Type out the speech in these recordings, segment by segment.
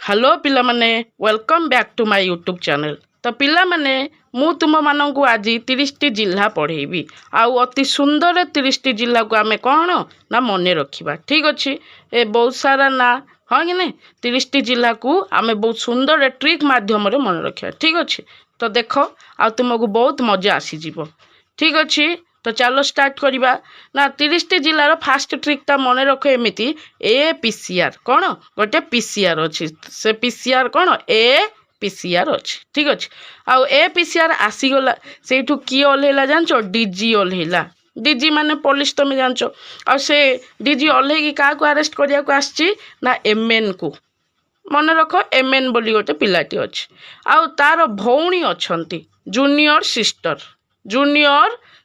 Hello पिला माने welcome back to my YouTube channel. तो पिला माने मु तुम मानू आज 30टी जिला पढ़ेबी आउ अति सुंदर 30टी जिला को आमे कौन ना मन रखा। ठीक अच्छे ए बहुत सारा ना हाँ कि नहीं 30टी जिला को आमे बहुत सुंदर ट्रिक माध्यम मन रखा। ठीक अच्छे तो देख आ तुमको बहुत मजा आसीज। ठीक अच्छे तो चलो स्टार्ट करवा ना 30टी जिलार फास्ट ट्रिकटा मन रख एमती ए पीसीआर कौन गोटे पीसीआर अच्छी से पीसीआर कौन ए पीसीआर अच्छी। ठीक अच्छे आउ ए पीसीआर आसीगला से किए ओल्ला जान डीजी ओल्ला डीजी माने पुलिस तुम जान आ से डीजी ओल्ल क्या अरेस्ट करने ना एमएन को मन रख एमएन बोली गोटे पिलाटी अच्छी आउ तार भौणी अच्छा जूनियर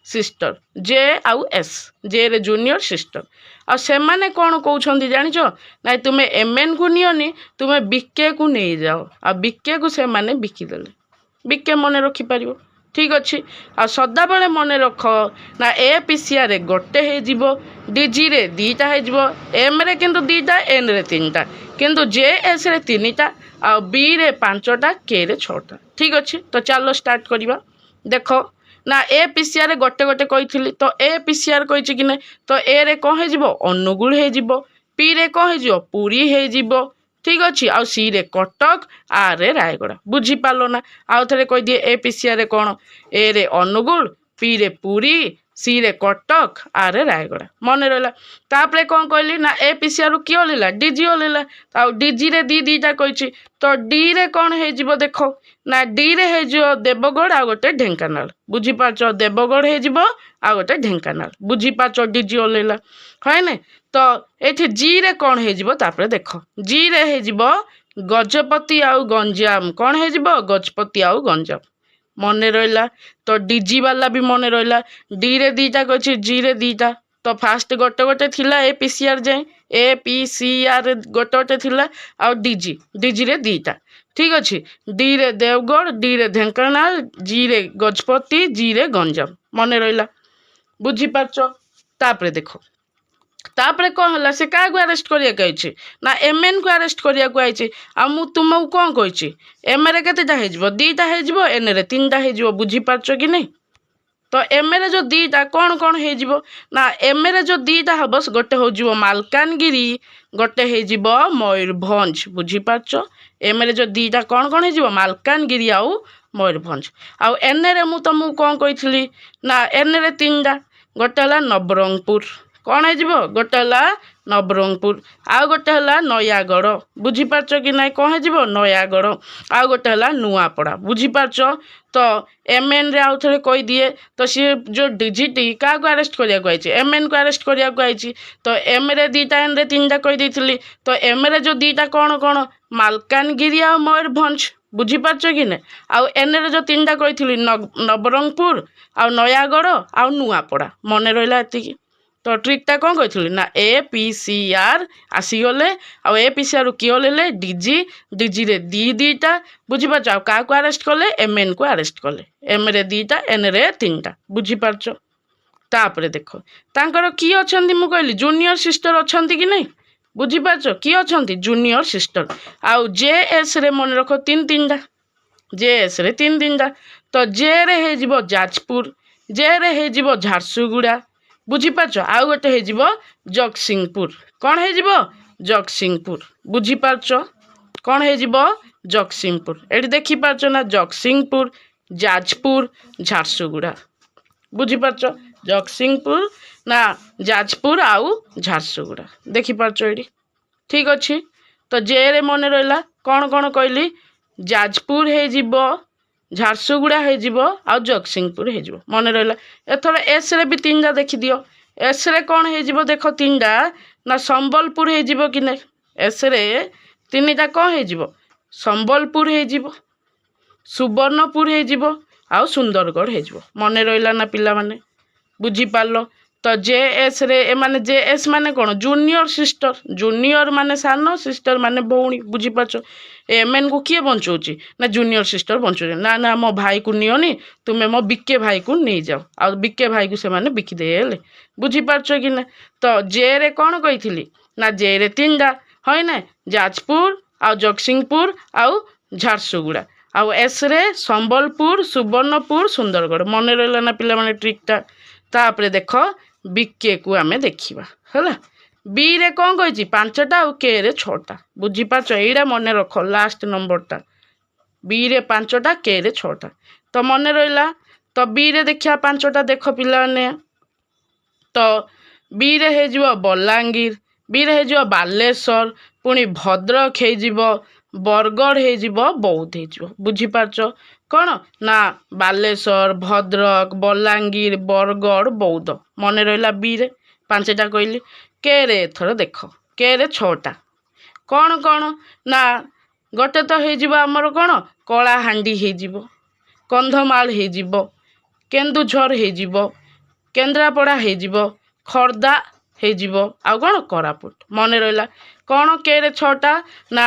सिस्टर जे आउ एस जे रे जूनियर सिस्टर आ से माने कौन कहते जानिच ना तुम्हें एमएन को नियोनी तुम्हें बीके को नहीं जाओ आ बीके को से माने बिकिदेले बीके मन रखिपर। ठीक अच्छे आ सदा बेले मन रख ना ए पीसीआर गोटे हो डीजी रे दीटा हो एम रे किंतु दीटा एन रे तीनटा किंतु जे एस रे तीनटा आ बी रे 5टा के रे 6टा। ठीक अच्छे तो चलो स्टार्ट करवा। देख ना ए पीसीआर गोटे गोटे कही तो ए पीसीआर कही कि नहीं तो ए रे कौन हो अनुगुल हो पी रे कौन हो पुरी हो। ठीक अच्छे आउ सी रे कटक आर रे रायगड़ा बुझीपार ना आउ थे कही दिए ए पीसीआर कौन ए रे अनुगुल पी रे पुरी सी रे कटक आर रे रायगड़ा मन रहा। तापर कौन कहली ना ए पीसीआर किए ओल्ला डीजी ओल्ला आउ डीजी रे दीटा कही तो डी रे कौन हो देख ना डी रे हो देवगढ़ आ गोटे ढेंकानाल बुझीपार देवगढ़ हो आ गोटे ढेंकानाल बुझीपार डीजी ओल्ला है ना। तो ये जी रे कौन हो देख जी रे हो गजपति आउ गंजाम कौन हो गजपति आउ गंजाम मन रहा। तो डीजी वाला भी मन रहा डी रे दीटा कही जी रे दीटा तो फास्ट गोटे गोटे थिला ए पीसीआर जाए ए पीसीआर गोटे गोटे थिला आउ डीजी डीजी रे दीटा। ठीक अच्छे डी रे देवगढ़ डी रे ढेंकानाल जी रे गजपति जी रे गंजाम मन रहा बुझीपार। तापर देख तापर कौन है से क्या अरेस्ट करिए ना एमएन को अरेस्ट करने आ तुमको कौन कही एम रे केतेटा हो दीटा हो एन रे 3टा हो बुझीपार कि नहीं। तो एम रे जो दीटा कौन कौन हो ना एम रे जो दीटा हम गोटे हो मालकानगिरी गोटे हो मयूरभंज बुझीपार एम रे जो दीटा कौन कौन हो मालकानगिरी आउ मयूरभंज आउ एन रे मु तुमको कौन कही ना एन रे 3टा गोटे है नवरंगपुर कौन हो गोटे है नवरंगपुर आउ गोटे है नयागढ़ बुझीपार कि ना कौन हो नयागढ़ आउ गोटे है नुआपड़ा बुझीपार। तो एमएन रे आउ थे कही दिए तो सी जो डीजीटी क्या अरेस्ट करने एमएन को अरेस्ट करने तो एम रे दीटा एन रे 3टा कही तो एम रे जो दीटा कौन कौन मालकानगिरी आ मयूरभंज बुझीपार कि ना आउ एन रे जो 3टा कही नवरंगपुर आउ नयागढ़ आउ नुआपड़ा मन रहा एति। तो ट्रिकटा कौन कही ना ए पीसीआर आसीगले आ ए पीसीआर किए ओल्ले डीजी डीजी रे दीटा बुझीपार क्या अरेस्ट कले एमएन को अरेस्ट कले एम रे दीटा एन रे 3टा बुझीपार। तापर देख तांकर किए अच्छा मु कहली जूनियर सिस्टर अच्छा कि नहीं बुझीपार किए अच्छा जूनियर सिस्टर आउ जे एस रे मन रख 3टा जे एस रे 3टा तो जे रे हो जाजपुर जे रे हो झारसुगुड़ा बुझीपार आउ गोटे हो जगतसिंहपुर कौन हो जगतसिंहपुर बुझीपार कौन हो जगतसिंहपुर ये देखिपार ना जगतसिंहपुर जाजपुर झारसुगुड़ा बुझीपार जगतसिंहपुर ना जाजपुर आउ झारसुगुड़ा देखिपार ये। ठीक अच्छे तो जे रे मन रहा कौन कौन कहली जाजपुर हो झारसुगुड़ा हो आउ जगतसिंहपुर हो मन रहा। एथर एस रे भी 3टा देखिदियो एस रे कौन हो देख 3टा ना संबलपुर हो कि नहीं एस रे 3टा कौन हो संबलपुर हो सुवर्णपुर हो आउ सुंदरगढ़ हो मन रहा ना पिला माने बुझीपार। तो जे एस रे माने जे एस माने कौन जूनियर सिस्टर जूनियर माने सान सिस्टर माने भौणी बुझीपार एमएन को किए बचाऊँच ना जूनियर सिस्टर बचाऊँ ना ना मो भाई को नियोनी तुम्हें मो बिके भाई को नहीं जाओ आ बिके भाई को से माने बिकिदेले बुझीपार कि ना। तो जे रे कौन कही ना जे रे 3टा है ना जाजपुर ଆଉ ଜଗତସିଂହପୁର ଆଉ ଝାରସୁଗୁଡ଼ା। ଆଉ ଏସ୍ ରେ ସମ୍ବଲପୁର, ସୁବର୍ଣ୍ଣପୁର, ସୁନ୍ଦରଗଡ଼। ମନେ ରହିଲା ନା ପିଲାମାନେ ଟ୍ରିକ୍ଟା? ତାପରେ ଦେଖ ବିକେକୁ ଆମେ ଦେଖିବା ହେଲା। ବିରେ କ'ଣ କହିଛି 5ଟା ଆଉ କେରେ 6ଟା। ବୁଝିପାରୁଛ? ଏଇଟା ମନେ ରଖ, ଲାଷ୍ଟ ନମ୍ବରଟା। ବିରେ 5ଟା, କେରେ 6ଟା। ତ ମନେ ରହିଲା। ତ ବିରେ ଦେଖିବା 5ଟା ଦେଖ ପିଲାମାନେ। ତ ବିରେ ହେଇଯିବ ବଲାଙ୍ଗୀର, ବିରେ ହେଇଯିବ ବାଲେଶ୍ୱର, ପୁଣି ଭଦ୍ରକ ହେଇଯିବ, ବରଗଡ଼ ହେଇଯିବ, ବୌଦ୍ଧ ହେଇଯିବ। ବୁଝିପାରୁଛ? କ'ଣ ନା ବାଲେଶ୍ୱର, ଭଦ୍ରକ, ବଲାଙ୍ଗୀର, ବରଗଡ଼, ବୌଦ୍ଧ। ମନେ ରହିଲା ବିରେ 5ଟା କହିଲି। କେରେ ଏଥର ଦେଖ, କେରେ 6ଟା। କ'ଣ ନା ଗୋଟେ ତ ହେଇଯିବ ଆମର କ'ଣ କଳାହାଣ୍ଡି ହେଇଯିବ, କନ୍ଧମାଳ ହେଇଯିବ, କେନ୍ଦୁଝର ହେଇଯିବ, କେନ୍ଦ୍ରାପଡ଼ା ହେଇଯିବ, ଖୋର୍ଦ୍ଧା ହେଇଯିବ, ଆଉ କ'ଣ କୋରାପୁଟ। ମନେ ରହିଲା। କ'ଣ କେରେ 6ଟା ନା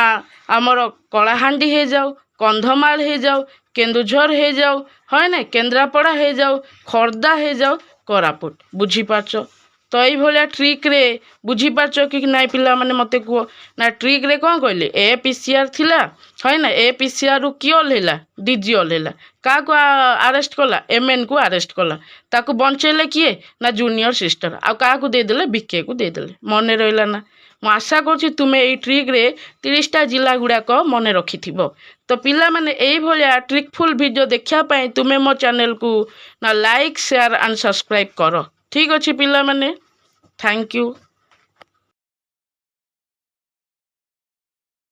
ଆମର କଳାହାଣ୍ଡି ହେଇଯାଉ, କନ୍ଧମାଳ ହେଇଯାଉ, କେନ୍ଦୁଝର ହେଇଯାଉ, হয় ନା, କେନ୍ଦ୍ରାପଡ଼ା ହେଇଯାଉ, ଖୋର୍ଦ୍ଧା ହେଇଯାଉ, କୋରାପୁଟ। ବୁଝିପାରୁଛ? ତ ଏଇଭଳିଆ ଟ୍ରିକ୍ରେ ବୁଝିପାରୁଛ କି ନାଇଁ ପିଲାମାନେ ମୋତେ କୁହ। ନା ଟ୍ରିକ୍ରେ କ'ଣ କହିଲେ ଏ PCR ଥିଲା, হয় ନା, ଏ PCRରୁ କିଏ ଓହ୍ଲେଇଲା? DG ଓହ୍ଲେଇଲା। କାହାକୁ ଆରେଷ୍ଟ କଲା? MNକୁ ଆରେଷ୍ଟ କଲା। ତାକୁ ବଞ୍ଚେଇଲେ କିଏ? ନା ଜୁନିୟର ସିଷ୍ଟର। ଆଉ କାହାକୁ ଦେଇଦେଲେ? ବିକେକୁ ଦେଇଦେଲେ। ମନେ ରହିଲା ନା? ମୁଁ ଆଶା କରୁଛି ତୁମେ ଏଇ ଟ୍ରିକ୍ରେ 30ଟା ଜିଲ୍ଲା ଗୁଡ଼ାକ ମନେ ରଖିଥିବ। ତ ପିଲାମାନେ ଏଇଭଳିଆ ଟ୍ରିକ୍ଫୁଲ୍ ଭିଡ଼ିଓ ଦେଖିବା ପାଇଁ ତୁମେ ମୋ ଚ୍ୟାନେଲକୁ ନା ଲାଇକ୍, ସେୟାର ଆଣ୍ଡ ସବସ୍କ୍ରାଇବ୍ କର। ଠିକ୍ ଅଛି ପିଲାମାନେ, ଥ୍ୟାଙ୍କ ୟୁ।